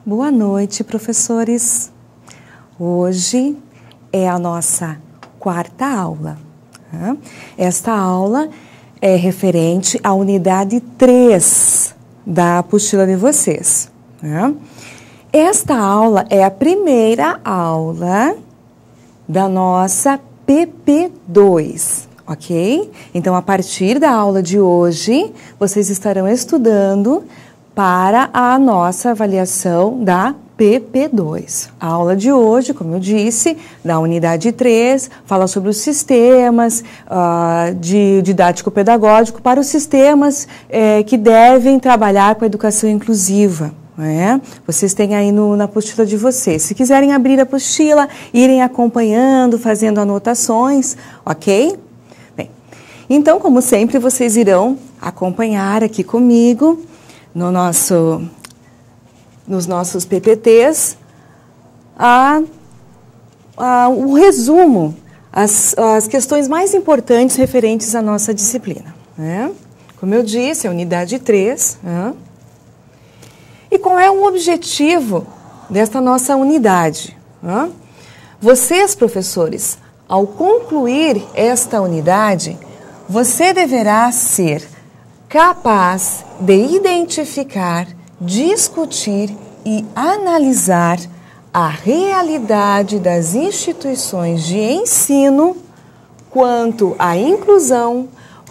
Boa noite, professores. Hoje é a nossa quarta aula. Esta aula é referente à unidade 3 da apostila de vocês. Esta aula é a primeira aula da nossa PP2, ok? Então, a partir da aula de hoje, vocês estarão estudando para a nossa avaliação da PP2. A aula de hoje, como eu disse, da unidade 3, fala sobre os sistemas de didático-pedagógico para os sistemas que devem trabalhar com a educação inclusiva. Vocês têm aí na apostila de vocês. Se quiserem abrir a apostila, irem acompanhando, fazendo anotações, ok? Bem, então, como sempre, vocês irão acompanhar aqui comigo nos nossos PPTs o resumo, as questões mais importantes referentes à nossa disciplina. Como eu disse, é a unidade 3. E qual é o objetivo desta nossa unidade? Vocês, professores, ao concluir esta unidade, você deverá ser capaz de identificar, discutir e analisar a realidade das instituições de ensino quanto à inclusão,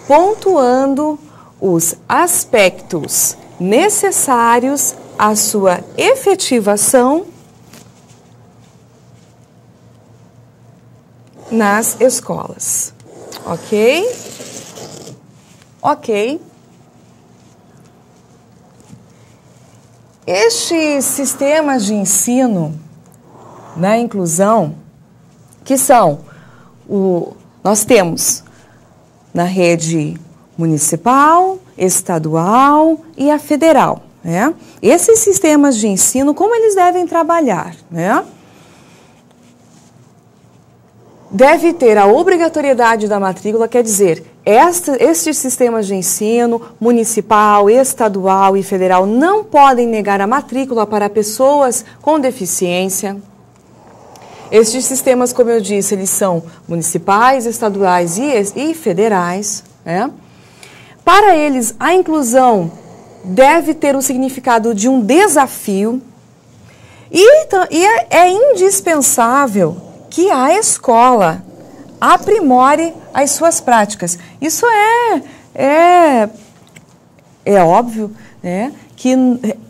pontuando os aspectos necessários à sua efetivação nas escolas. Ok? Ok. Estes sistemas de ensino na inclusão, que são, nós temos na rede municipal, estadual e a federal. Esses sistemas de ensino, como eles devem trabalhar? Deve ter a obrigatoriedade da matrícula, quer dizer, estes sistemas de ensino municipal, estadual e federal não podem negar a matrícula para pessoas com deficiência. Estes sistemas, como eu disse, eles são municipais, estaduais e federais. Para eles, a inclusão deve ter o significado de um desafio e é indispensável que a escola aprimore as suas práticas. Isso é óbvio, que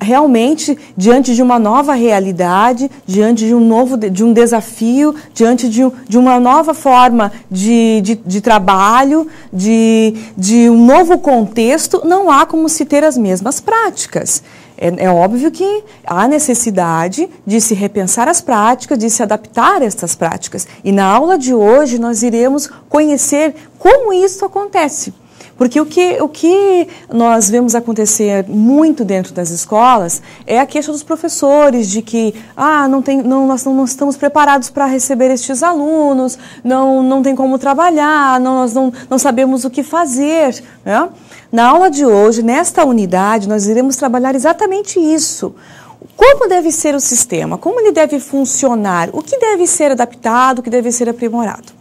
realmente, diante de uma nova realidade, diante de um desafio, diante de uma nova forma de trabalho, de um novo contexto, não há como se ter as mesmas práticas. É óbvio que há necessidade de se repensar as práticas, de se adaptar a estas práticas. E na aula de hoje nós iremos conhecer como isso acontece. Porque o que nós vemos acontecer muito dentro das escolas é a queixa dos professores de que nós não estamos preparados para receber estes alunos, não tem como trabalhar, nós não sabemos o que fazer. Na aula de hoje, nesta unidade, nós iremos trabalhar exatamente isso. Como deve ser o sistema, como ele deve funcionar, o que deve ser adaptado, o que deve ser aprimorado.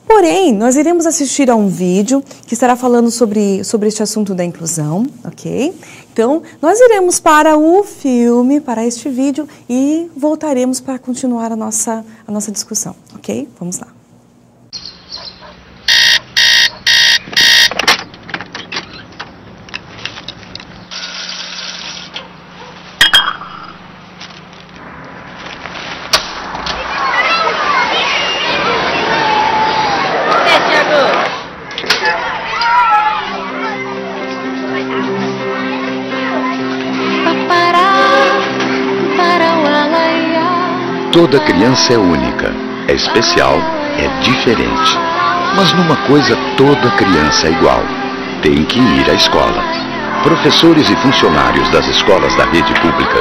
Porém, nós iremos assistir a um vídeo que estará falando sobre este assunto da inclusão, ok? Então, nós iremos para o filme, para este vídeo, e voltaremos para continuar a nossa discussão, ok? Vamos lá. Toda criança é única, é especial, é diferente. Mas numa coisa toda criança é igual: tem que ir à escola. Professores e funcionários das escolas da rede pública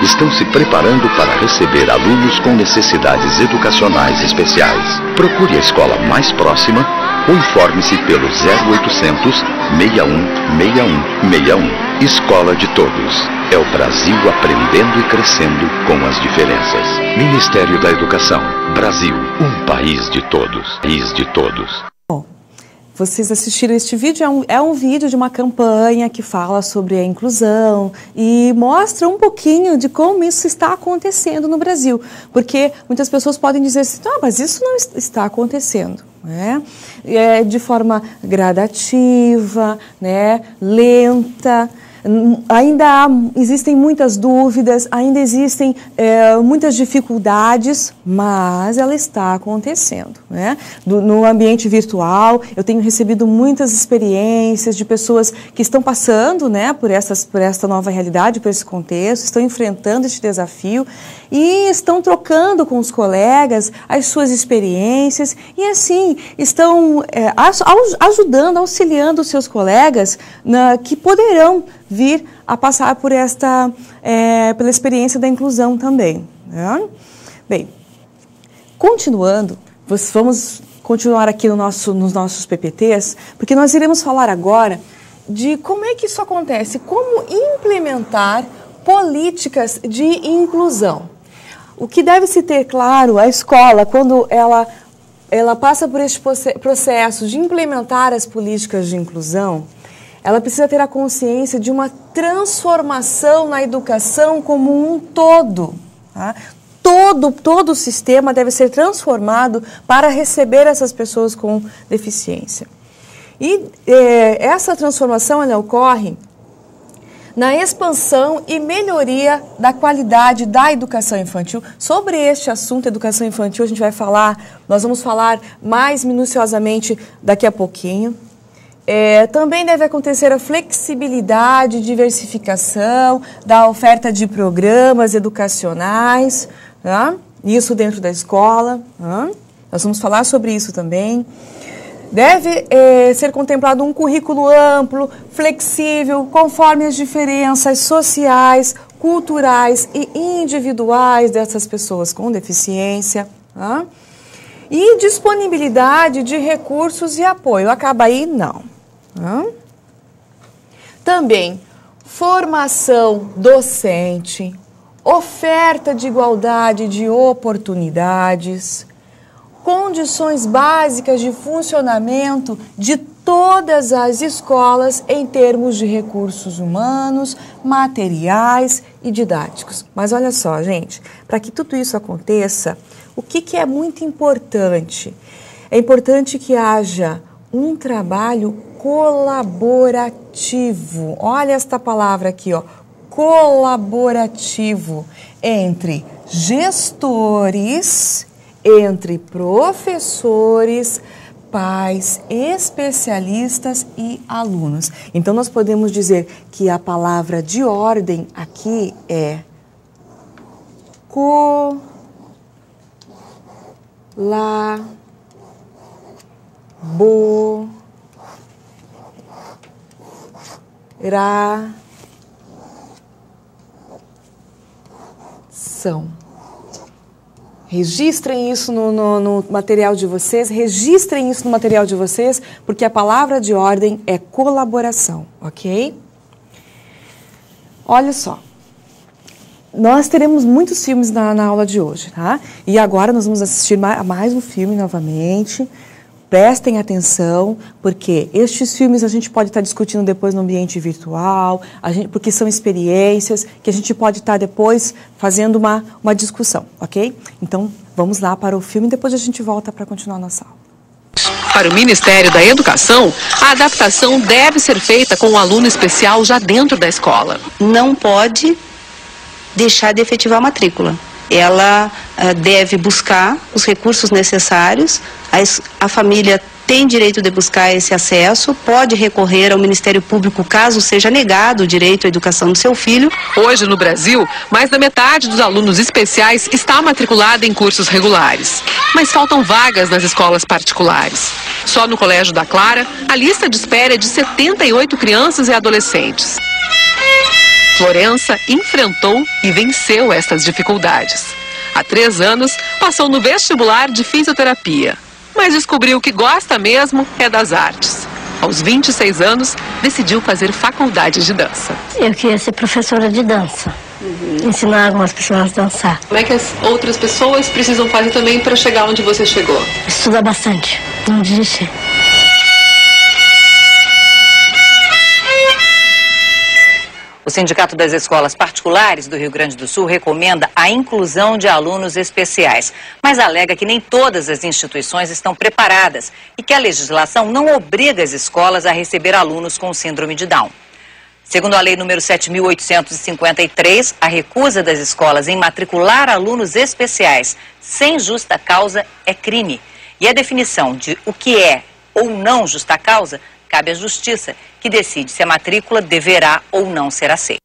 estão se preparando para receber alunos com necessidades educacionais especiais. Procure a escola mais próxima ou informe-se pelo 0800 61 61 61. Escola de Todos. É o Brasil aprendendo e crescendo com as diferenças. Ministério da Educação. Brasil, um país de todos. País de todos. Bom, vocês assistiram este vídeo, é um vídeo de uma campanha que fala sobre a inclusão e mostra um pouquinho de como isso está acontecendo no Brasil. Porque muitas pessoas podem dizer assim, mas isso não está acontecendo. Né? É de forma gradativa, né? Lenta. Ainda existem muitas dúvidas, ainda existem muitas dificuldades, mas ela está acontecendo. Né? No ambiente virtual, eu tenho recebido muitas experiências de pessoas que estão passando, né, por esta nova realidade, por esse contexto, estão enfrentando este desafio e estão trocando com os colegas as suas experiências e assim estão ajudando, auxiliando os seus colegas que poderão vir a passar por pela experiência da inclusão também. Né? Bem, continuando, vamos continuar aqui nos nossos PPTs, porque nós iremos falar agora de como é que isso acontece, como implementar políticas de inclusão. O que deve se ter claro, a escola, quando ela passa por este processo de implementar as políticas de inclusão, ela precisa ter a consciência de uma transformação na educação como um todo. Tá? Todo o sistema deve ser transformado para receber essas pessoas com deficiência. E essa transformação ela ocorre na expansão e melhoria da qualidade da educação infantil. Sobre este assunto, educação infantil, nós vamos falar mais minuciosamente daqui a pouquinho. Também deve acontecer a flexibilidade, diversificação da oferta de programas educacionais, tá? Isso dentro da escola. Tá? Nós vamos falar sobre isso também. Deve ser contemplado um currículo amplo, flexível, conforme as diferenças sociais, culturais e individuais dessas pessoas com deficiência. Tá? E disponibilidade de recursos e apoio. Acaba aí? Não. Também formação docente, oferta de igualdade de oportunidades, condições básicas de funcionamento de todas as escolas em termos de recursos humanos, materiais e didáticos. Mas olha só, gente, para que tudo isso aconteça, o que é muito importante? É importante que haja um trabalho colaborativo. Olha esta palavra aqui, ó, colaborativo, entre gestores, entre professores, pais, especialistas e alunos. Então, nós podemos dizer que a palavra de ordem aqui é colaboração. Registrem isso no material de vocês, porque a palavra de ordem é colaboração, ok? Olha só, nós teremos muitos filmes na aula de hoje, tá? E agora nós vamos assistir mais um filme novamente. Prestem atenção, porque estes filmes a gente pode estar discutindo depois no ambiente virtual, porque são experiências que a gente pode estar depois fazendo uma discussão, ok? Então, vamos lá para o filme e depois a gente volta para continuar a nossa aula. Para o Ministério da Educação, a adaptação deve ser feita com o aluno especial já dentro da escola. Não pode deixar de efetivar a matrícula. Ela deve buscar os recursos necessários, a família tem direito de buscar esse acesso, pode recorrer ao Ministério Público caso seja negado o direito à educação do seu filho. Hoje, no Brasil, mais da metade dos alunos especiais está matriculada em cursos regulares. Mas faltam vagas nas escolas particulares. Só no Colégio da Clara, a lista de espera é de 78 crianças e adolescentes. Florença enfrentou e venceu estas dificuldades. Há 3 anos, passou no vestibular de fisioterapia, mas descobriu que gosta mesmo é das artes. Aos 26 anos, decidiu fazer faculdade de dança. Eu queria ser professora de dança, ensinar algumas pessoas a dançar. Como é que as outras pessoas precisam fazer também para chegar onde você chegou? Estudar bastante, não desistir. O Sindicato das Escolas Particulares do Rio Grande do Sul recomenda a inclusão de alunos especiais, mas alega que nem todas as instituições estão preparadas e que a legislação não obriga as escolas a receber alunos com síndrome de Down. Segundo a Lei número 7.853, a recusa das escolas em matricular alunos especiais sem justa causa é crime. E a definição de o que é ou não justa causa cabe à Justiça, que decide se a matrícula deverá ou não ser aceita.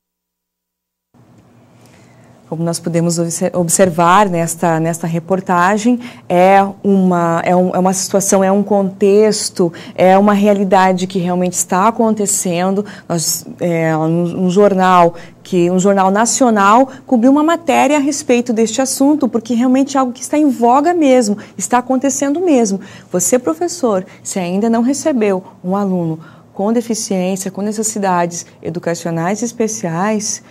Como nós podemos observar nesta reportagem, é uma situação, é um contexto, é uma realidade que realmente está acontecendo. Um jornal nacional cobriu uma matéria a respeito deste assunto, porque realmente é algo que está em voga mesmo, está acontecendo mesmo. Você, professor, se ainda não recebeu um aluno com deficiência, com necessidades educacionais especiais,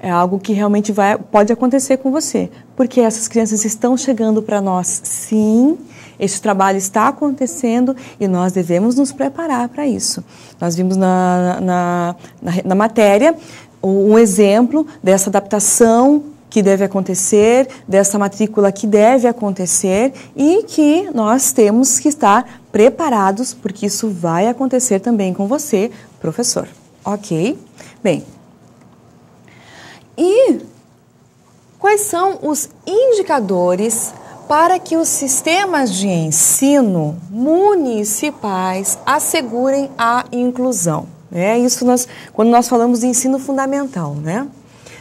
é algo que realmente pode acontecer com você, porque essas crianças estão chegando para nós, sim, esse trabalho está acontecendo e nós devemos nos preparar para isso. Nós vimos na matéria um exemplo dessa adaptação que deve acontecer, dessa matrícula que deve acontecer e que nós temos que estar preparados, porque isso vai acontecer também com você, professor. Ok? Bem, e quais são os indicadores para que os sistemas de ensino municipais assegurem a inclusão? Isso quando nós falamos de ensino fundamental, né?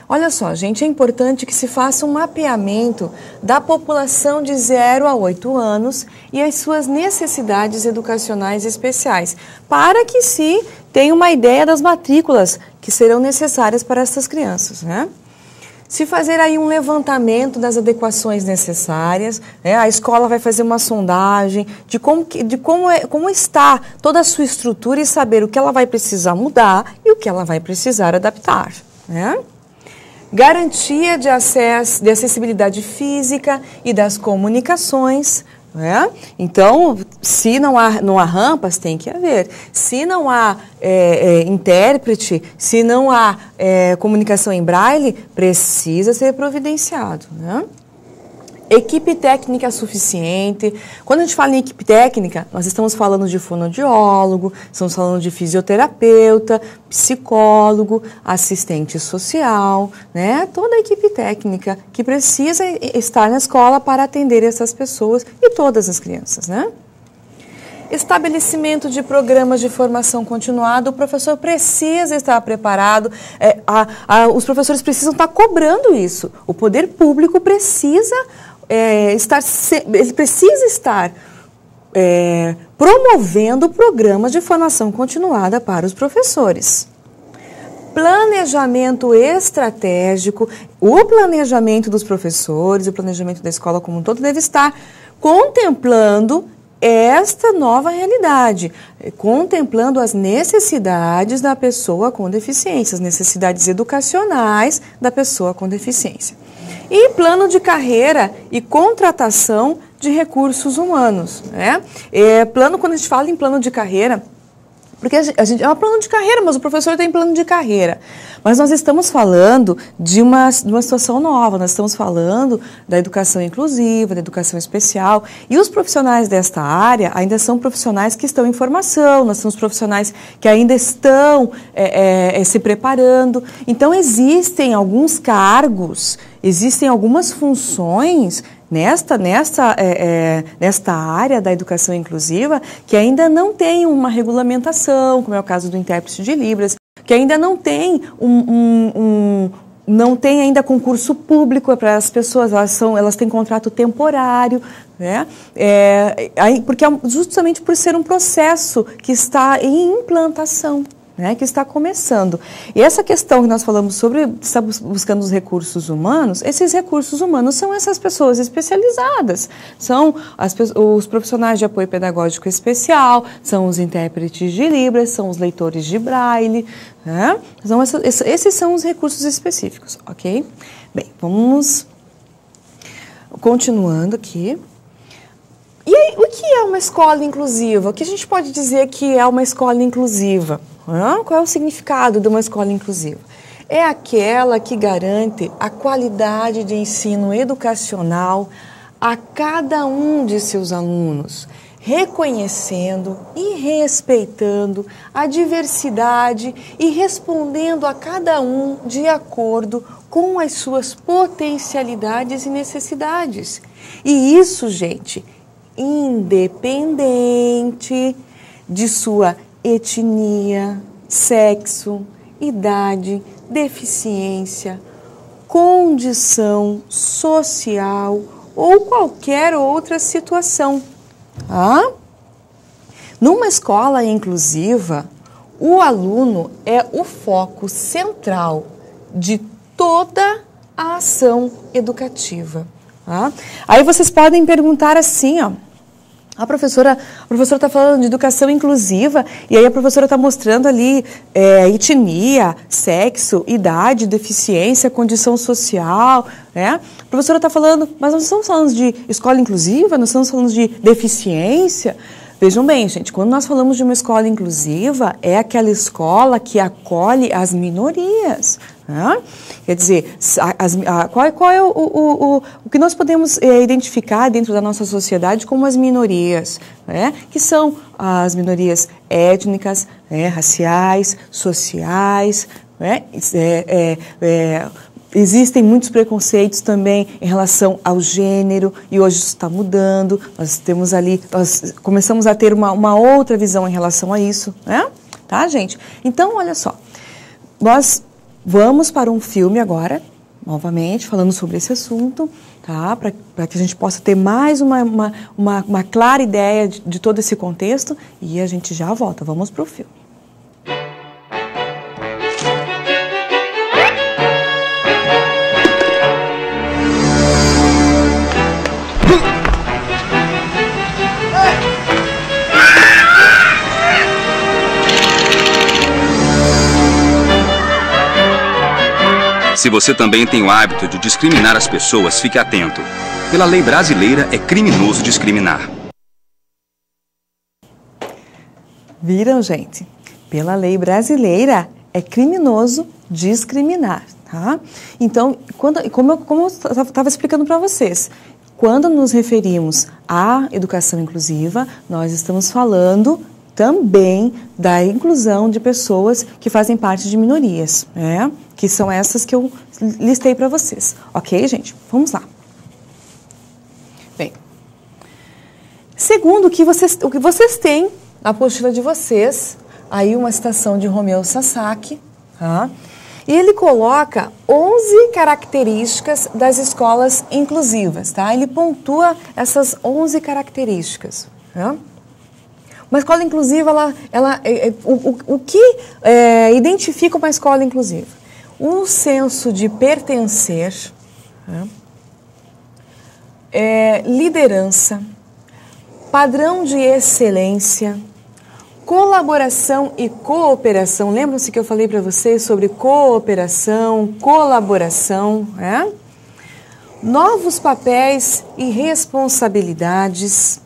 Olha só, gente, é importante que se faça um mapeamento da população de 0 a 8 anos e as suas necessidades educacionais especiais, para que se tenha uma ideia das matrículas que serão necessárias para essas crianças, né? Se fazer aí um levantamento das adequações necessárias, né? A escola vai fazer uma sondagem de como está toda a sua estrutura e saber o que ela vai precisar mudar e o que ela vai precisar adaptar, né? Garantia de acesso, de acessibilidade física e das comunicações, né? Então, se não há rampas, tem que haver. Se não há intérprete, se não há comunicação em braille, precisa ser providenciado, né? Equipe técnica suficiente. Quando a gente fala em equipe técnica, nós estamos falando de fonoaudiólogo, estamos falando de fisioterapeuta, psicólogo, assistente social, né? Toda a equipe técnica que precisa estar na escola para atender essas pessoas e todas as crianças, né? Estabelecimento de programas de formação continuada, o professor precisa estar preparado, os professores precisam estar cobrando isso. O poder público precisa estar promovendo programas de formação continuada para os professores. Planejamento estratégico, o planejamento dos professores, o planejamento da escola como um todo deve estar contemplando esta nova realidade, contemplando as necessidades da pessoa com deficiência, as necessidades educacionais da pessoa com deficiência. E plano de carreira e contratação de recursos humanos, né? Quando a gente fala em plano de carreira, porque a gente é um plano de carreira, mas o professor tem plano de carreira. Mas nós estamos falando de uma situação nova, nós estamos falando da educação inclusiva, da educação especial. E os profissionais desta área ainda são profissionais que estão em formação, nós temos profissionais que ainda estão se preparando. Então, existem alguns cargos, existem algumas funções nesta área da educação inclusiva que ainda não tem uma regulamentação, como é o caso do intérprete de Libras, que ainda não tem não tem ainda concurso público para as pessoas, elas têm contrato temporário, né? Porque justamente por ser um processo que está em implantação, né, que está começando. E essa questão que nós falamos sobre estar buscando os recursos humanos, esses recursos humanos são essas pessoas especializadas, são os profissionais de apoio pedagógico especial, são os intérpretes de Libras, são os leitores de Braille, né? Então, esses são os recursos específicos, ok? Bem, vamos continuando aqui. E aí, o que é uma escola inclusiva? O que a gente pode dizer que é uma escola inclusiva? Qual é o significado de uma escola inclusiva? É aquela que garante a qualidade de ensino educacional a cada um de seus alunos, reconhecendo e respeitando a diversidade e respondendo a cada um de acordo com as suas potencialidades e necessidades. E isso, gente, independente de sua etnia, sexo, idade, deficiência, condição social ou qualquer outra situação. Numa escola inclusiva, o aluno é o foco central de toda a ação educativa. Aí vocês podem perguntar assim, ó, a professora está falando de educação inclusiva e aí a professora está mostrando ali etnia, sexo, idade, deficiência, condição social, né? A professora está falando, mas nós não estamos falando de escola inclusiva, nós estamos falando de deficiência. Vejam bem, gente, quando nós falamos de uma escola inclusiva, é aquela escola que acolhe as minorias. Quer dizer, qual é o que nós podemos identificar dentro da nossa sociedade como as minorias, né? Que são as minorias étnicas, raciais, sociais, né? Existem muitos preconceitos também em relação ao gênero e hoje isso está mudando. Nós começamos a ter uma outra visão em relação a isso, né? Tá, gente? Então, olha só, nós vamos para um filme agora, novamente, falando sobre esse assunto, tá? Para que a gente possa ter mais uma clara ideia de todo esse contexto e a gente já volta. Vamos para o filme. Se você também tem o hábito de discriminar as pessoas, fique atento. Pela lei brasileira, é criminoso discriminar. Viram, gente? Pela lei brasileira, é criminoso discriminar, tá? Então, como eu estava explicando para vocês, quando nos referimos à educação inclusiva, nós estamos falando também da inclusão de pessoas que fazem parte de minorias, né? Que são essas que eu listei para vocês. Ok, gente? Vamos lá. Bem, segundo o que vocês têm na apostila de vocês, aí uma citação de Romeu Sasaki, tá? E ele coloca 11 características das escolas inclusivas, tá? Ele pontua essas 11 características, tá? Uma escola inclusiva, o que identifica uma escola inclusiva? Um senso de pertencer, liderança, padrão de excelência, colaboração e cooperação. Lembram-se que eu falei para vocês sobre cooperação, colaboração, novos papéis e responsabilidades,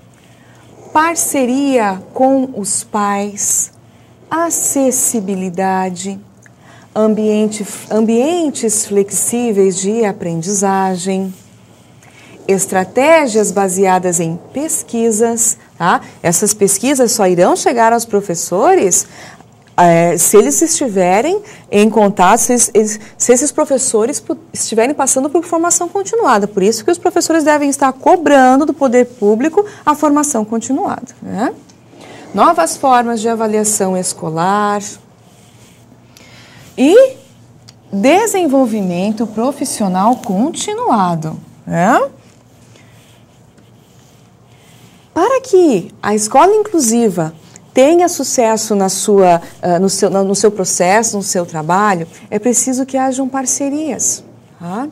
parceria com os pais, acessibilidade, ambientes flexíveis de aprendizagem, estratégias baseadas em pesquisas, tá? Essas pesquisas só irão chegar aos professores se eles estiverem em contato, se esses professores estiverem passando por formação continuada. Por isso que os professores devem estar cobrando do poder público a formação continuada, né? Novas formas de avaliação escolar e desenvolvimento profissional continuado, né? Para que a escola inclusiva tenha sucesso no seu processo, no seu trabalho, é preciso que hajam parcerias. Tá?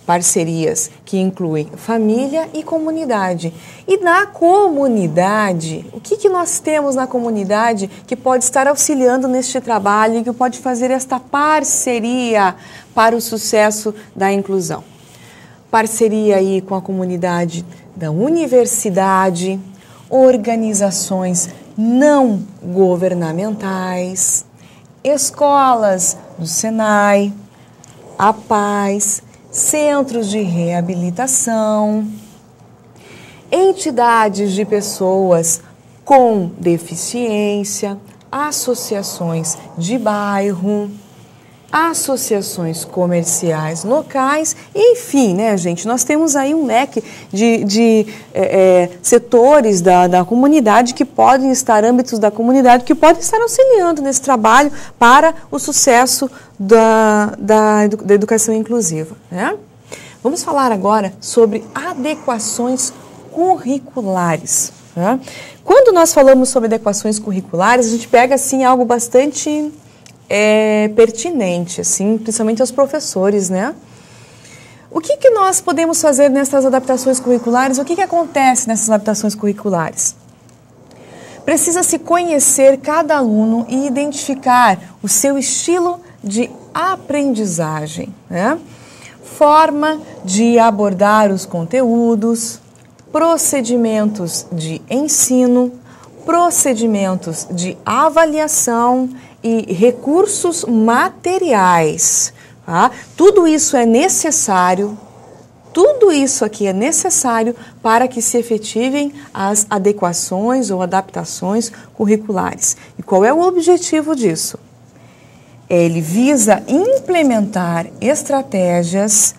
Parcerias que incluem família e comunidade. E na comunidade, o que nós temos na comunidade que pode estar auxiliando neste trabalho e que pode fazer esta parceria para o sucesso da inclusão? Parceria aí com a comunidade da universidade, organizações não governamentais, escolas do Senai, a Paz, centros de reabilitação, entidades de pessoas com deficiência, associações de bairro, associações comerciais locais, enfim, né, gente, nós temos aí um leque de setores da comunidade que podem estar, âmbitos da comunidade que podem estar auxiliando nesse trabalho para o sucesso da educação inclusiva, né? Vamos falar agora sobre adequações curriculares. Né? Quando nós falamos sobre adequações curriculares, a gente pega assim algo bastante pertinente, assim, principalmente aos professores, né? O que nós podemos fazer nessas adaptações curriculares? O que acontece nessas adaptações curriculares? Precisa-se conhecer cada aluno e identificar o seu estilo de aprendizagem, né? Forma de abordar os conteúdos, procedimentos de ensino, procedimentos de avaliação e recursos materiais. Tá? Tudo isso é necessário, tudo isso aqui é necessário para que se efetivem as adequações ou adaptações curriculares. E qual é o objetivo disso? Ele visa implementar estratégias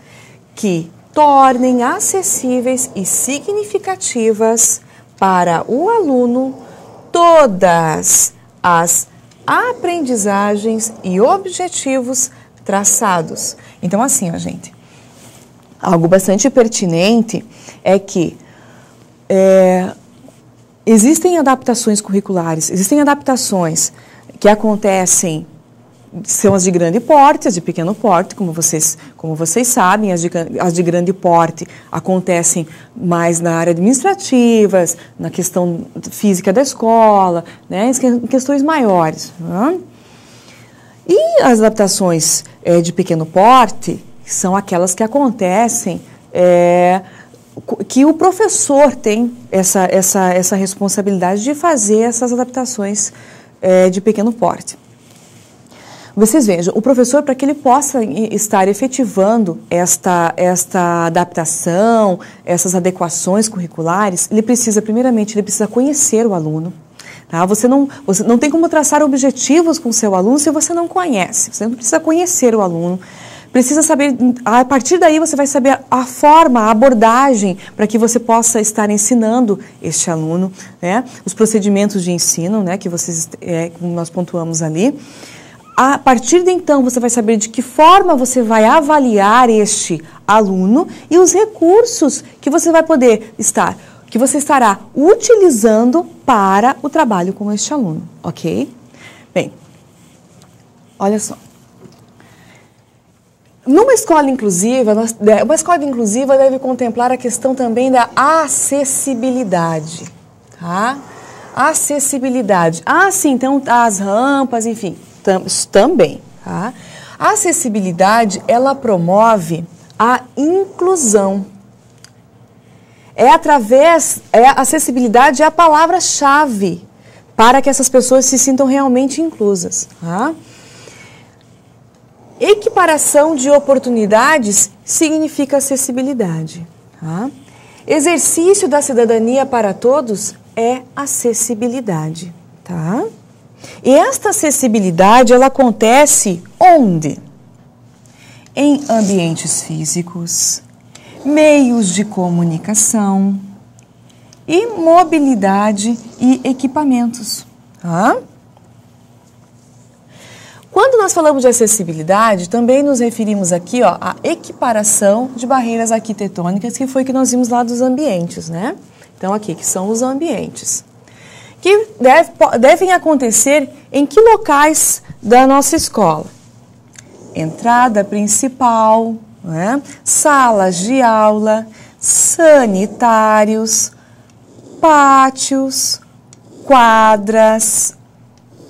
que tornem acessíveis e significativas para o aluno todas as aprendizagens e objetivos traçados. Então, assim, ó, gente, algo bastante pertinente é que existem adaptações curriculares, existem adaptações que acontecem, são as de grande porte, as de pequeno porte, como vocês sabem, as de grande porte acontecem mais na área administrativa, na questão física da escola, né, em questões maiores. Né? E as adaptações de pequeno porte são aquelas que acontecem, que o professor tem essa responsabilidade de fazer essas adaptações de pequeno porte. Vocês vejam, o professor, para que ele possa estar efetivando esta adaptação, essas adequações curriculares, ele precisa, primeiramente, ele precisa conhecer o aluno. Tá? Você não tem como traçar objetivos com o seu aluno se você não conhece. Você precisa conhecer o aluno. Precisa saber, a partir daí você vai saber a forma, a abordagem para que você possa estar ensinando este aluno, né? Os procedimentos de ensino, né, que nós pontuamos ali. A partir de então, você vai saber de que forma você vai avaliar este aluno e os recursos que você vai poder que você estará utilizando para o trabalho com este aluno, ok? Bem, olha só. Uma escola inclusiva deve contemplar a questão também da acessibilidade, tá? Acessibilidade. Sim, então as rampas, enfim. Também. Tá? A acessibilidade, ela promove a inclusão. A acessibilidade é a palavra-chave para que essas pessoas se sintam realmente inclusas. Tá? Equiparação de oportunidades significa acessibilidade. Tá? Exercício da cidadania para todos é acessibilidade. Tá? E esta acessibilidade, ela acontece onde? Em ambientes físicos, meios de comunicação e mobilidade e equipamentos. Tá? Quando nós falamos de acessibilidade, também nos referimos aqui à equiparação de barreiras arquitetônicas, que foi que nós vimos lá dos ambientes, né? Então, aqui, que são os ambientes. que devem acontecer em que locais da nossa escola? Entrada principal, né? Salas de aula, sanitários, pátios, quadras,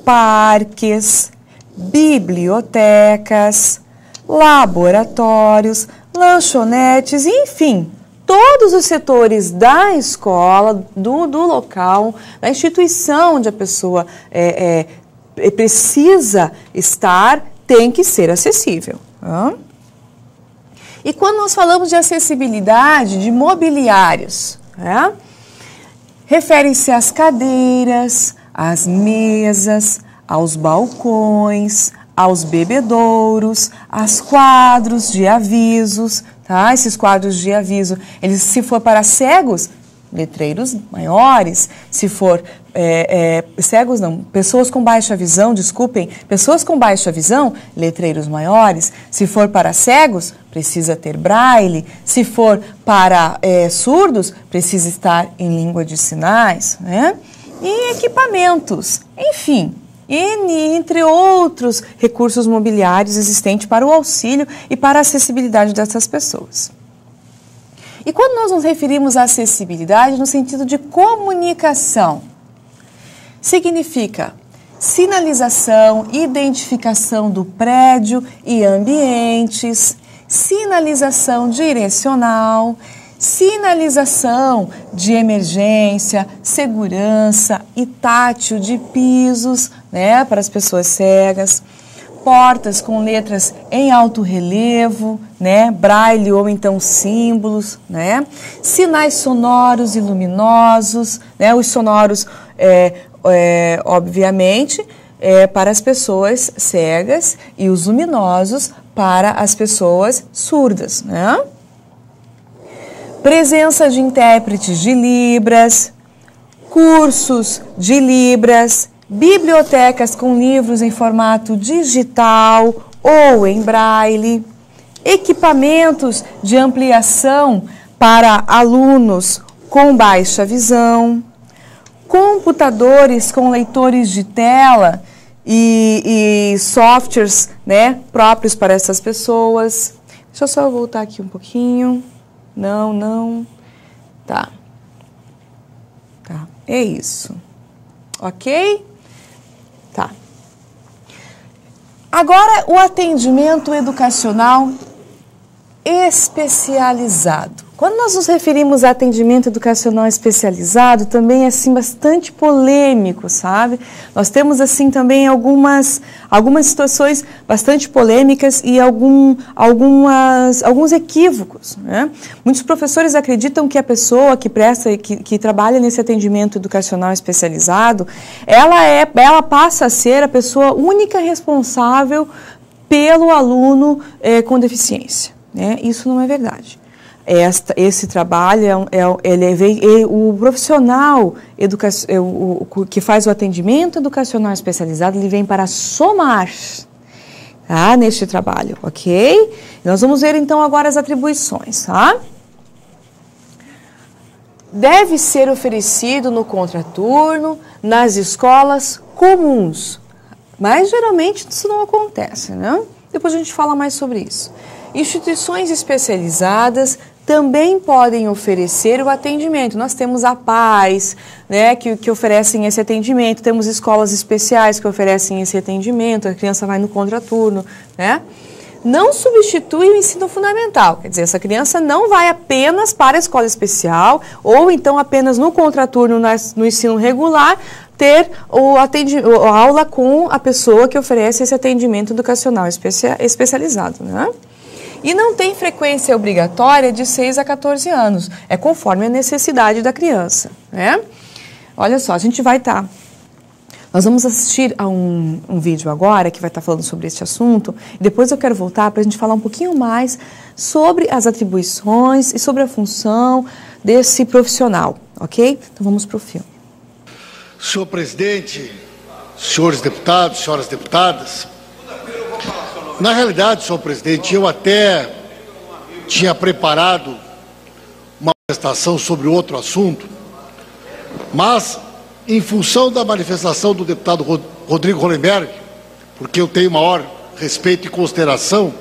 parques, bibliotecas, laboratórios, lanchonetes, enfim, todos os setores da escola, do local, da instituição onde a pessoa precisa estar, tem que ser acessível. E quando nós falamos de acessibilidade de mobiliários, refere-se às cadeiras, às mesas, aos balcões, aos bebedouros, aos quadros de avisos, tá? Esses quadros de aviso, eles, se for para cegos, letreiros maiores, se for cegos não, pessoas com baixa visão, desculpem, pessoas com baixa visão, letreiros maiores, se for para cegos, precisa ter braille, se for para surdos, precisa estar em língua de sinais, né? E equipamentos, enfim, entre outros recursos mobiliários existentes para o auxílio e para a acessibilidade dessas pessoas. E quando nós nos referimos à acessibilidade no sentido de comunicação, significa sinalização, identificação do prédio e ambientes, sinalização direcional, sinalização de emergência, segurança e tátil de pisos, né, para as pessoas cegas, portas com letras em alto relevo, né, braille ou então símbolos, né, sinais sonoros e luminosos, né, os sonoros, obviamente, para as pessoas cegas e os luminosos para as pessoas surdas, né. Presença de intérpretes de Libras, cursos de Libras, bibliotecas com livros em formato digital ou em braille, equipamentos de ampliação para alunos com baixa visão, computadores com leitores de tela e softwares, né, próprios para essas pessoas. Deixa eu só voltar aqui um pouquinho. Não. Tá. É isso. Ok? Tá. Agora, o atendimento educacional especializado. Quando nós nos referimos a atendimento educacional especializado, também é assim bastante polêmico, sabe? Nós temos assim também algumas situações bastante polêmicas e alguns equívocos, né? Muitos professores acreditam que a pessoa que trabalha nesse atendimento educacional especializado, ela passa a ser a pessoa única responsável pelo aluno com deficiência, né? Isso não é verdade. Esse trabalho, o profissional que faz o atendimento educacional especializado, ele vem para somar, tá, neste trabalho, ok? Nós vamos ver então agora as atribuições, tá? Deve ser oferecido no contraturno, nas escolas comuns, mas geralmente isso não acontece, né? Depois a gente fala mais sobre isso. Instituições especializadas também podem oferecer o atendimento. Nós temos a Paz, né, que oferecem esse atendimento, temos escolas especiais que oferecem esse atendimento, a criança vai no contraturno, né? Não substitui o ensino fundamental, quer dizer, essa criança não vai apenas para a escola especial ou então apenas no contraturno no ensino regular ter a aula com a pessoa que oferece esse atendimento educacional especializado, né? E não tem frequência obrigatória de 6 a 14 anos, é conforme a necessidade da criança, né? Olha só, nós vamos assistir a um vídeo agora que vai estar falando sobre este assunto, e depois eu quero voltar para a gente falar um pouquinho mais sobre as atribuições e sobre a função desse profissional, ok? Então vamos para o filme. Senhor presidente, senhores deputados, senhoras deputadas, na realidade, senhor presidente, eu até tinha preparado uma manifestação sobre outro assunto, mas em função da manifestação do deputado Rodrigo Hollenberg, porque eu tenho maior respeito e consideração,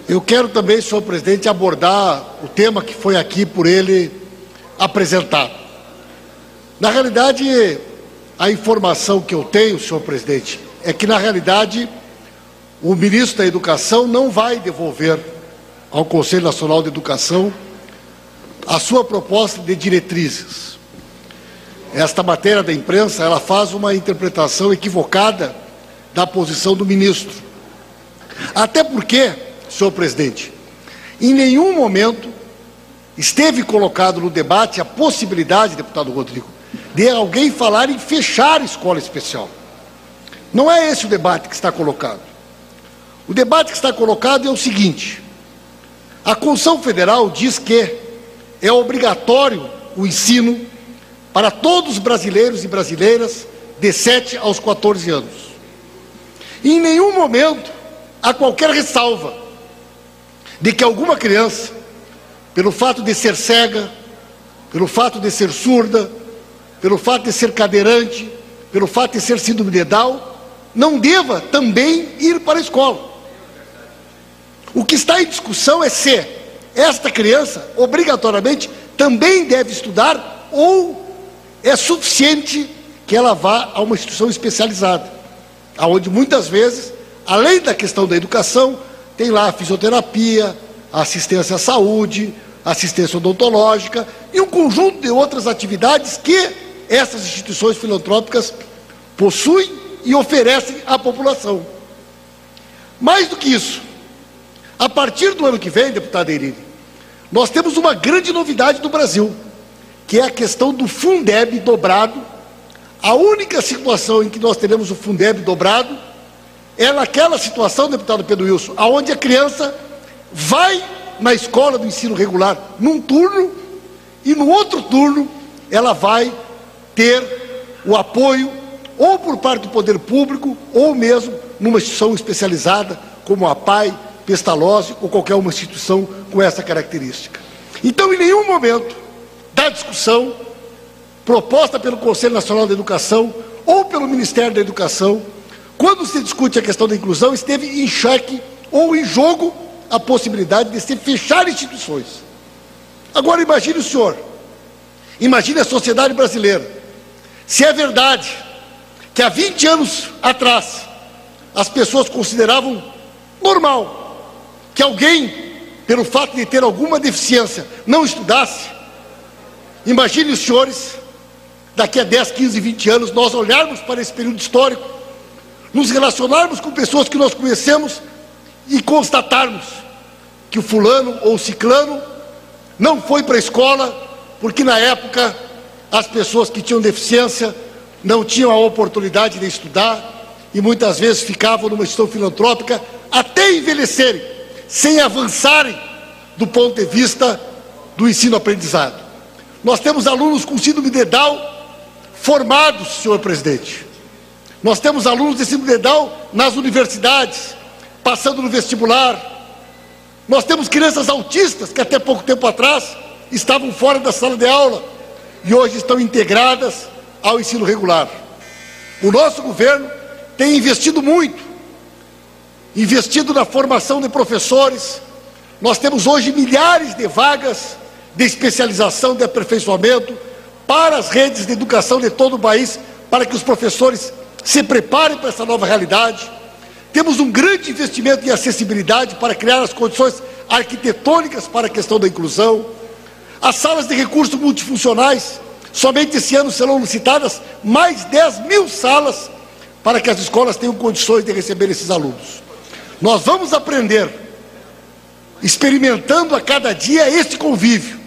eu quero também, senhor presidente, abordar o tema que foi aqui por ele apresentado. Na realidade, a informação que eu tenho, senhor presidente, é que, na realidade, o ministro da Educação não vai devolver ao Conselho Nacional de Educação a sua proposta de diretrizes. Esta matéria da imprensa, ela faz uma interpretação equivocada da posição do ministro. Até porque, senhor presidente, em nenhum momento esteve colocado no debate a possibilidade, deputado Rodrigo, de alguém falar em fechar a escola especial. Não é esse o debate que está colocado. O debate que está colocado é o seguinte: a Constituição Federal diz que é obrigatório o ensino para todos os brasileiros e brasileiras de 7 aos 14 anos. E em nenhum momento há qualquer ressalva de que alguma criança, pelo fato de ser cega, pelo fato de ser surda, pelo fato de ser cadeirante, pelo fato de ser síndrome de Down, não deva também ir para a escola. O que está em discussão é se esta criança, obrigatoriamente, também deve estudar ou é suficiente que ela vá a uma instituição especializada, onde muitas vezes, além da questão da educação, tem lá a fisioterapia, a assistência à saúde, a assistência odontológica e um conjunto de outras atividades que essas instituições filantrópicas possuem e oferecem à população. Mais do que isso, a partir do ano que vem, deputada Irine, nós temos uma grande novidade no Brasil, que é a questão do Fundeb dobrado. A única situação em que nós teremos o Fundeb dobrado é naquela situação, deputado Pedro Wilson, onde a criança vai na escola do ensino regular num turno e no outro turno ela vai ter o apoio ou por parte do poder público ou mesmo numa instituição especializada como a PAI, Pestalozzi ou qualquer uma instituição com essa característica. Então, em nenhum momento da discussão proposta pelo Conselho Nacional de Educação ou pelo Ministério da Educação, quando se discute a questão da inclusão, esteve em xeque ou em jogo a possibilidade de se fechar instituições. Agora imagine o senhor, imagine a sociedade brasileira, se é verdade que há 20 anos atrás as pessoas consideravam normal que alguém, pelo fato de ter alguma deficiência, não estudasse. Imagine os senhores, daqui a 10, 15, 20 anos, nós olharmos para esse período histórico, nos relacionarmos com pessoas que nós conhecemos e constatarmos que o fulano ou o ciclano não foi para a escola porque na época as pessoas que tinham deficiência não tinham a oportunidade de estudar e muitas vezes ficavam numa instituição filantrópica até envelhecerem, sem avançarem do ponto de vista do ensino-aprendizado. Nós temos alunos com síndrome de Down formados, senhor presidente. Nós temos alunos de síndrome de Down nas universidades, passando no vestibular. Nós temos crianças autistas que até pouco tempo atrás estavam fora da sala de aula e hoje estão integradas ao ensino regular. O nosso governo tem investido muito, investido na formação de professores. Nós temos hoje milhares de vagas de especialização, de aperfeiçoamento para as redes de educação de todo o país, para que os professores se preparem para essa nova realidade. Temos um grande investimento em acessibilidade para criar as condições arquitetônicas para a questão da inclusão. As salas de recursos multifuncionais, somente esse ano serão licitadas mais 10.000 salas para que as escolas tenham condições de receber esses alunos. Nós vamos aprender, experimentando a cada dia esse convívio,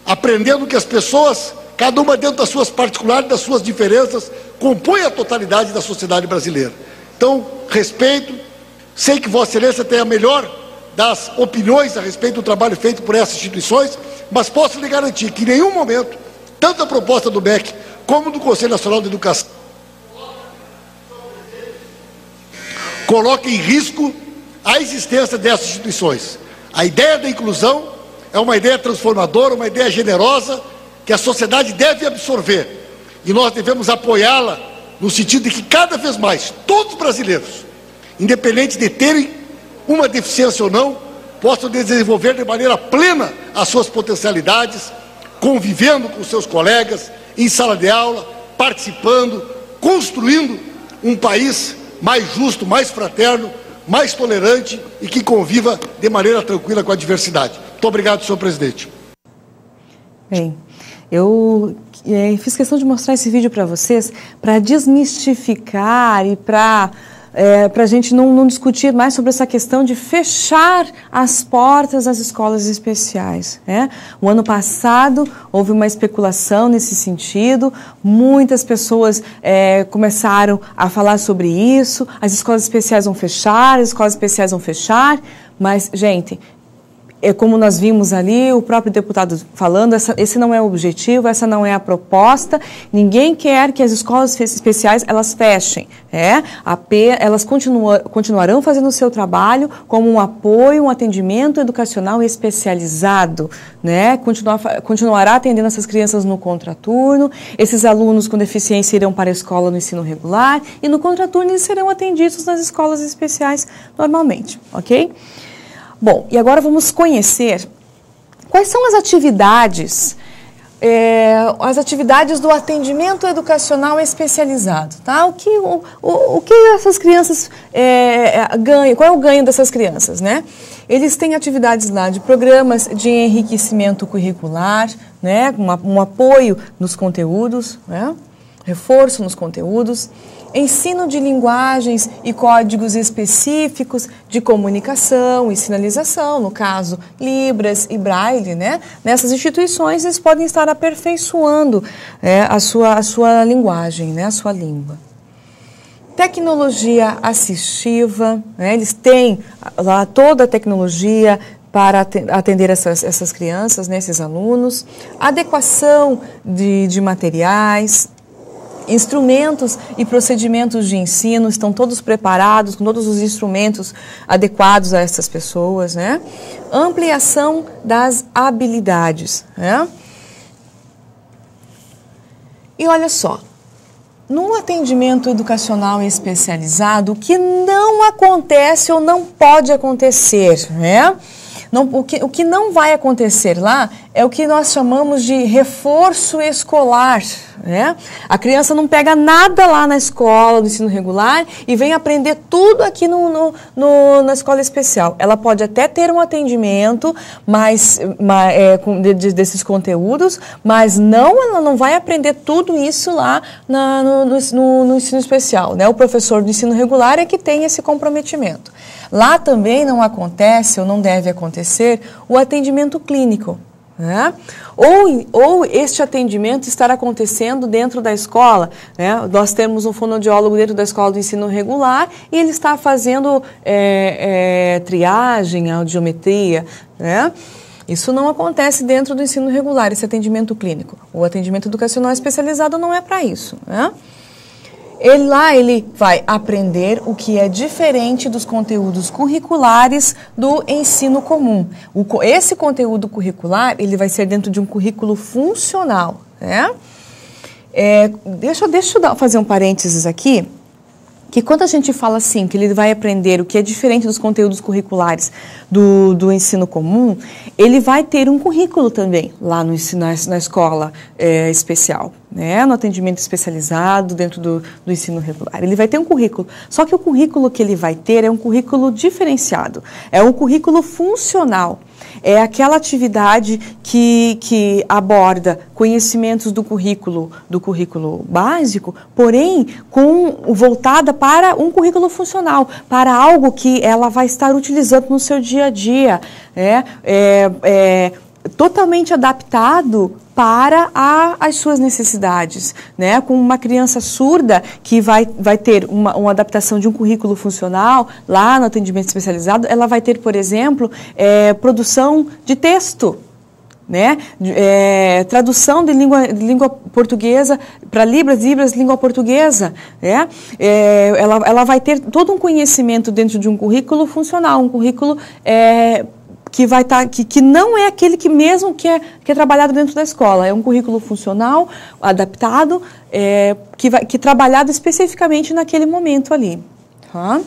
aprendendo que as pessoas, cada uma dentro das suas particularidades, das suas diferenças, compõe a totalidade da sociedade brasileira. Então, respeito, sei que Vossa Excelência tem a melhor das opiniões a respeito do trabalho feito por essas instituições, mas posso lhe garantir que em nenhum momento, tanto a proposta do MEC como do Conselho Nacional de Educação coloca em risco a existência dessas instituições. A ideia da inclusão é uma ideia transformadora, uma ideia generosa que a sociedade deve absorver. e nós devemos apoiá-la no sentido de que cada vez mais todos os brasileiros, independente de terem uma deficiência ou não, possam desenvolver de maneira plena as suas potencialidades, convivendo com seus colegas, em sala de aula, participando, construindo um país mais justo, mais fraterno, mais tolerante e que conviva de maneira tranquila com a diversidade. Muito obrigado, senhor presidente. Bem, eu fiz questão de mostrar esse vídeo para vocês, para desmistificar e para a gente não discutir mais sobre essa questão de fechar as portas das escolas especiais. Né? O ano passado houve uma especulação nesse sentido, muitas pessoas começaram a falar sobre isso, as escolas especiais vão fechar, mas, gente, como nós vimos ali, o próprio deputado falando, esse não é o objetivo, essa não é a proposta, ninguém quer que as escolas especiais elas fechem, elas continuarão fazendo o seu trabalho como um apoio, um atendimento educacional especializado, né? Continuará atendendo essas crianças no contraturno, esses alunos com deficiência irão para a escola no ensino regular e no contraturno eles serão atendidos nas escolas especiais normalmente, ok? Bom, e agora vamos conhecer quais são as atividades do atendimento educacional especializado, tá? O que essas crianças ganham, qual é o ganho dessas crianças, né? Eles têm atividades lá de programas de enriquecimento curricular, né? Um apoio nos conteúdos, né? Reforço nos conteúdos, ensino de linguagens e códigos específicos de comunicação e sinalização, no caso, Libras e Braille, né? Nessas instituições, eles podem estar aperfeiçoando a sua linguagem, né? A sua língua. Tecnologia assistiva, né? Eles têm lá toda a tecnologia para atender essas crianças, né? Esses alunos. Adequação de materiais, instrumentos e procedimentos de ensino estão todos preparados, com todos os instrumentos adequados a essas pessoas, né? Ampliação das habilidades, né? E olha só, no atendimento educacional especializado, o que não acontece ou não pode acontecer, né? O que não vai acontecer lá é o que nós chamamos de reforço escolar, né? A criança não pega nada lá na escola, no ensino regular, e vem aprender tudo aqui na escola especial. Ela pode até ter um atendimento desses conteúdos, mas ela não vai aprender tudo isso lá no ensino especial, né? O professor do ensino regular é que tem esse comprometimento. Lá também não acontece, ou não deve acontecer, o atendimento clínico, né? Ou este atendimento estar acontecendo dentro da escola, né? Nós temos um fonoaudiólogo dentro da escola do ensino regular e ele está fazendo triagem, audiometria, né? Isso não acontece dentro do ensino regular, esse atendimento clínico. O atendimento educacional especializado não é para isso, né? Ele vai aprender o que é diferente dos conteúdos curriculares do ensino comum. Esse conteúdo curricular, ele vai ser dentro de um currículo funcional, né? Deixa eu fazer um parênteses aqui, que quando a gente fala assim, que ele vai aprender o que é diferente dos conteúdos curriculares do ensino comum, ele vai ter um currículo também lá na escola especial, né? No atendimento especializado dentro do ensino regular. Ele vai ter um currículo, só que o currículo que ele vai ter é um currículo diferenciado, é um currículo funcional. É aquela atividade que aborda conhecimentos do currículo básico, porém voltada para um currículo funcional, para algo que ela vai estar utilizando no seu dia a dia, totalmente adaptado para as suas necessidades, né? Com uma criança surda que vai ter uma adaptação de um currículo funcional lá no atendimento especializado, ela vai ter, por exemplo, produção de texto, né? Tradução de língua portuguesa para Libras, língua portuguesa, né? Ela vai ter todo um conhecimento dentro de um currículo funcional, um currículo que não é aquele que mesmo que é trabalhado dentro da escola. É um currículo funcional, adaptado, que é trabalhado especificamente naquele momento ali. Tá?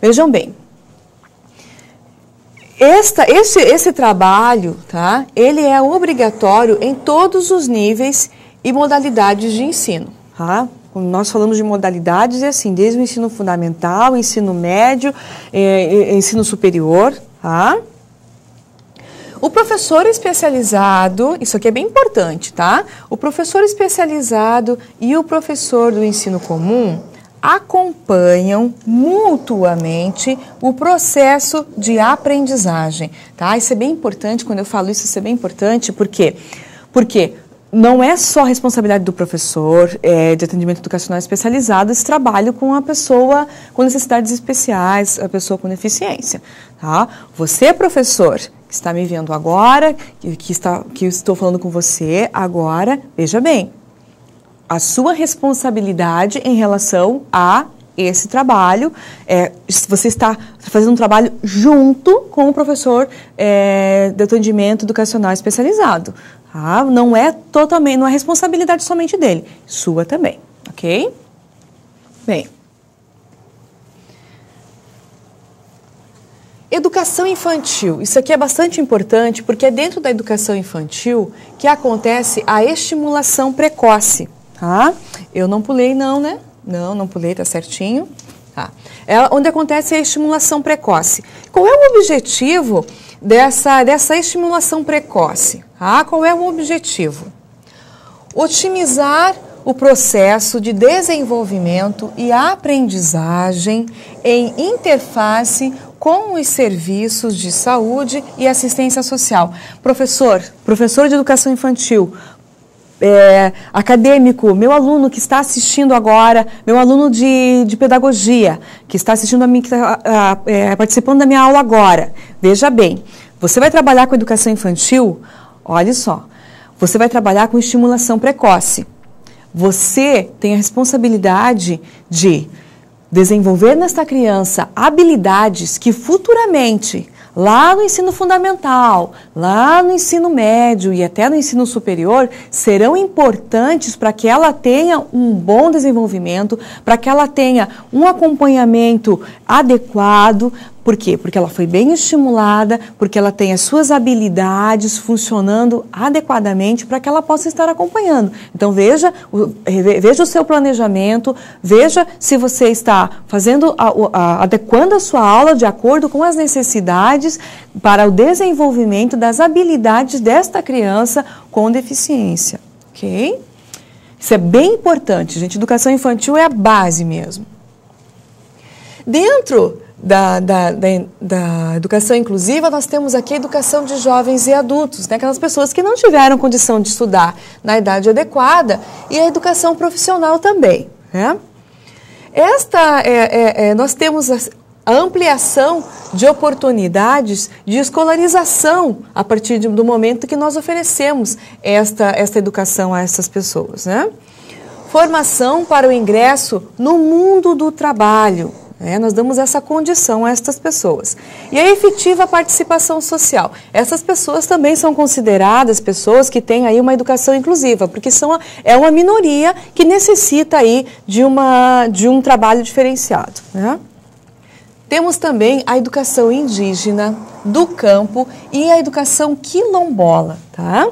Vejam bem. Esse trabalho, tá? Ele é obrigatório em todos os níveis e modalidades de ensino. Tá? Quando nós falamos de modalidades, é assim, desde o ensino fundamental, ensino médio, ensino superior. Tá? O professor especializado, isso aqui é bem importante, tá? O professor especializado e o professor do ensino comum acompanham mutuamente o processo de aprendizagem, tá? Isso é bem importante, quando eu falo isso é bem importante, por quê? Porque não é só responsabilidade do professor de atendimento educacional especializado esse trabalho com a pessoa com necessidades especiais, a pessoa com deficiência, tá? Você, professor, que está me vendo agora, que estou falando com você agora, veja bem, a sua responsabilidade em relação a esse trabalho, você está fazendo um trabalho junto com o professor de atendimento educacional especializado. Tá? Não é responsabilidade somente dele, sua também, ok? Bem. Educação infantil, isso aqui é bastante importante porque é dentro da educação infantil que acontece a estimulação precoce. Tá? Eu não pulei não, né? Não pulei, tá certinho. Tá. É onde acontece a estimulação precoce. Qual é o objetivo dessa estimulação precoce? Tá? Qual é o objetivo? Otimizar o processo de desenvolvimento e aprendizagem em interface com os serviços de saúde e assistência social. Professor de educação infantil, acadêmico, meu aluno que está assistindo agora, meu aluno de pedagogia, que está assistindo a mim, que está participando da minha aula agora. Veja bem, você vai trabalhar com educação infantil, olha só, você vai trabalhar com estimulação precoce. Você tem a responsabilidade de desenvolver nesta criança habilidades que futuramente, lá no ensino fundamental, lá no ensino médio e até no ensino superior, serão importantes para que ela tenha um bom desenvolvimento, para que ela tenha um acompanhamento adequado. Por quê? Porque ela foi bem estimulada, porque ela tem as suas habilidades funcionando adequadamente para que ela possa estar acompanhando. Então, veja o seu planejamento, veja se você está adequando a sua aula de acordo com as necessidades para o desenvolvimento das habilidades desta criança com deficiência. Ok? Isso é bem importante, gente. Educação infantil é a base mesmo. Dentro da educação inclusiva, nós temos aqui a educação de jovens e adultos, né? Aquelas pessoas que não tiveram condição de estudar na idade adequada, e a educação profissional também, né? Nós temos a ampliação de oportunidades de escolarização a partir do momento que nós oferecemos esta educação a essas pessoas, né? Formação para o ingresso no mundo do trabalho. Nós damos essa condição a estas pessoas. E a efetiva participação social. Essas pessoas também são consideradas pessoas que têm aí uma educação inclusiva, porque é uma minoria que necessita aí de um trabalho diferenciado, né? Temos também a educação indígena, do campo e a educação quilombola, tá?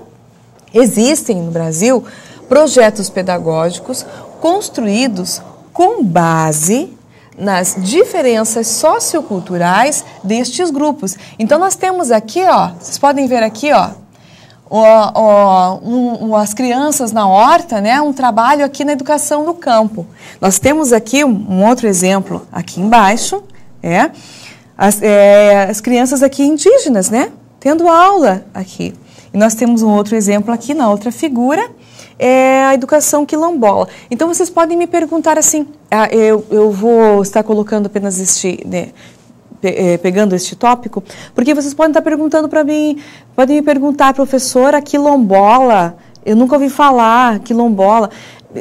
Existem no Brasil projetos pedagógicos construídos com base nas diferenças socioculturais destes grupos. Então, nós temos aqui, vocês podem ver aqui, as crianças na horta, né, um trabalho aqui na educação do campo. Nós temos aqui um outro exemplo aqui embaixo, as crianças aqui indígenas, né, tendo aula aqui. E nós temos um outro exemplo aqui na outra figura, a educação quilombola. Então, vocês podem me perguntar assim, eu vou estar colocando apenas pegando este tópico, porque vocês podem estar perguntando para mim, podem me perguntar, professora, quilombola, eu nunca ouvi falar, quilombola.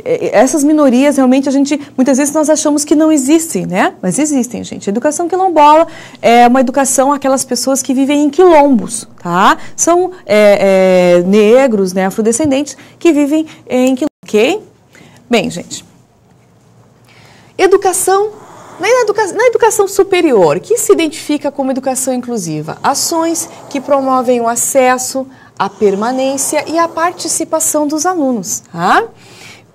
essas minorias realmente muitas vezes nós achamos que não existem, né? Mas existem, gente. A educação quilombola é uma educação àquelas pessoas que vivem em quilombos, tá? São negros, né, afrodescendentes que vivem em quilombos, ok? Bem, gente, na educação superior, que se identifica como educação inclusiva, ações que promovem o acesso, a permanência e a participação dos alunos, tá?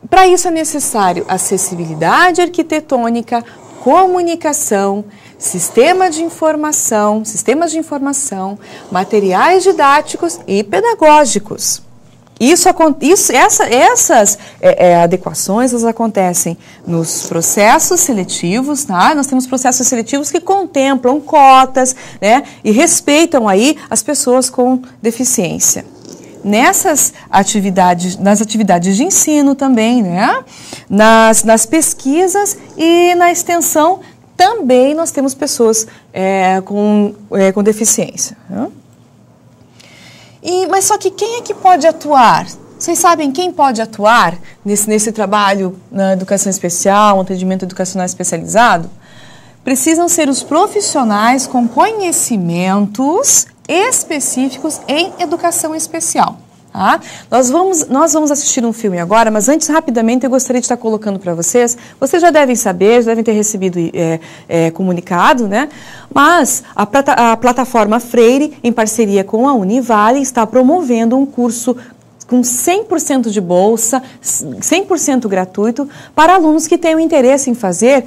Para isso é necessário acessibilidade arquitetônica, comunicação, sistemas de informação, materiais didáticos e pedagógicos. Essas adequações elas acontecem nos processos seletivos, tá? Nós temos processos seletivos que contemplam cotas, né? E respeitam aí as pessoas com deficiência. Nas atividades de ensino também, né? Nas pesquisas e na extensão também nós temos pessoas com deficiência. Né? Mas só que quem é que pode atuar? Vocês sabem quem pode atuar nesse trabalho na educação especial, um atendimento educacional especializado? Precisam ser os profissionais com conhecimentos específicos em educação especial. Tá? Nós vamos assistir um filme agora, mas antes, rapidamente, eu gostaria de estar colocando para vocês já devem saber, já devem ter recebido comunicado, né? Mas a plataforma Freire, em parceria com a Univale, está promovendo um curso com 100% de bolsa, 100% gratuito, para alunos que tenham interesse em fazer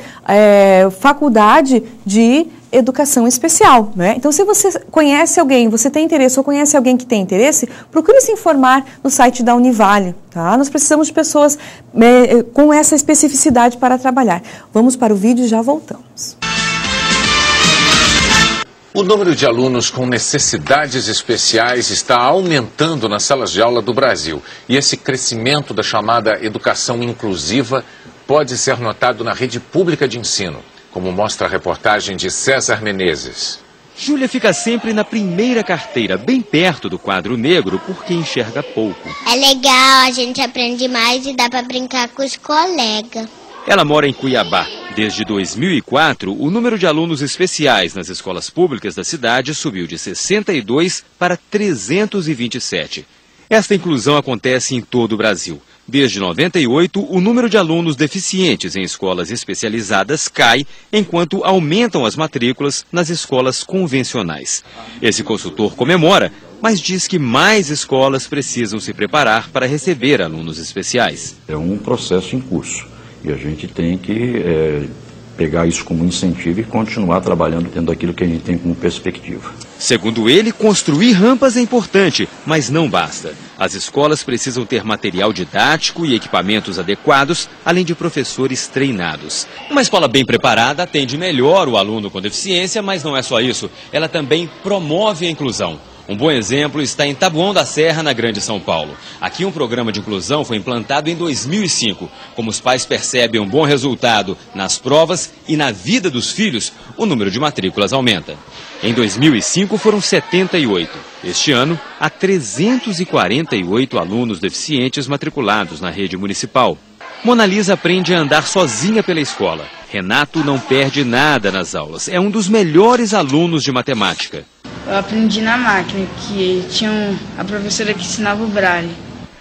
faculdade de educação especial, né? Então, se você conhece alguém, você tem interesse ou conhece alguém que tem interesse, procure se informar no site da Univale, tá? Nós precisamos de pessoas com essa especificidade para trabalhar. Vamos para o vídeo e já voltamos. O número de alunos com necessidades especiais está aumentando nas salas de aula do Brasil. E esse crescimento da chamada educação inclusiva pode ser notado na rede pública de ensino, como mostra a reportagem de César Menezes. Júlia fica sempre na primeira carteira, bem perto do quadro negro, porque enxerga pouco. É legal, a gente aprende mais e dá para brincar com os colegas. Ela mora em Cuiabá. Desde 2004, o número de alunos especiais nas escolas públicas da cidade subiu de 62 para 327. Esta inclusão acontece em todo o Brasil. Desde 98, o número de alunos deficientes em escolas especializadas cai, enquanto aumentam as matrículas nas escolas convencionais. Esse consultor comemora, mas diz que mais escolas precisam se preparar para receber alunos especiais. É um processo em curso e a gente tem que pegar isso como incentivo e continuar trabalhando tendo aquilo que a gente tem como perspectiva. Segundo ele, construir rampas é importante, mas não basta. As escolas precisam ter material didático e equipamentos adequados, além de professores treinados. Uma escola bem preparada atende melhor o aluno com deficiência, mas não é só isso. Ela também promove a inclusão. Um bom exemplo está em Taboão da Serra, na Grande São Paulo. Aqui um programa de inclusão foi implantado em 2005. Como os pais percebem um bom resultado nas provas e na vida dos filhos, o número de matrículas aumenta. Em 2005 foram 78. Este ano, há 348 alunos deficientes matriculados na rede municipal. Mona Lisa aprende a andar sozinha pela escola. Renato não perde nada nas aulas. É um dos melhores alunos de matemática. Eu aprendi na máquina, que tinha a professora que ensinava o braille.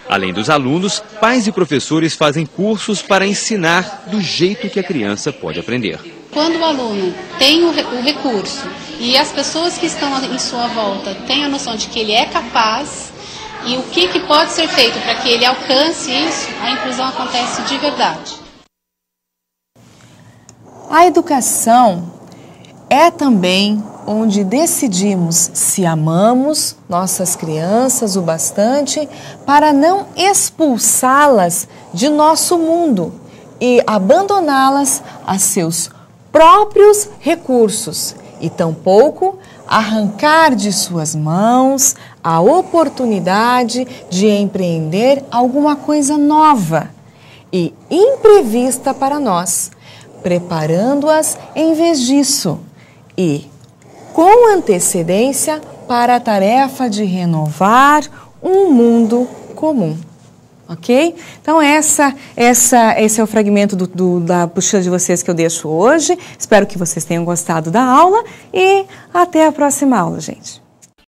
Além dos alunos, pais e professores fazem cursos para ensinar do jeito que a criança pode aprender. Quando o aluno tem o recurso e as pessoas que estão em sua volta têm a noção de que ele é capaz e o que pode ser feito para que ele alcance isso, a inclusão acontece de verdade. A educação é também onde decidimos se amamos nossas crianças o bastante para não expulsá-las de nosso mundo e abandoná-las a seus próprios recursos e tampouco arrancar de suas mãos a oportunidade de empreender alguma coisa nova e imprevista para nós, preparando-as em vez disso e com antecedência para a tarefa de renovar um mundo comum. Ok? Então, esse é o fragmento da apostila de vocês que eu deixo hoje. Espero que vocês tenham gostado da aula e até a próxima aula, gente.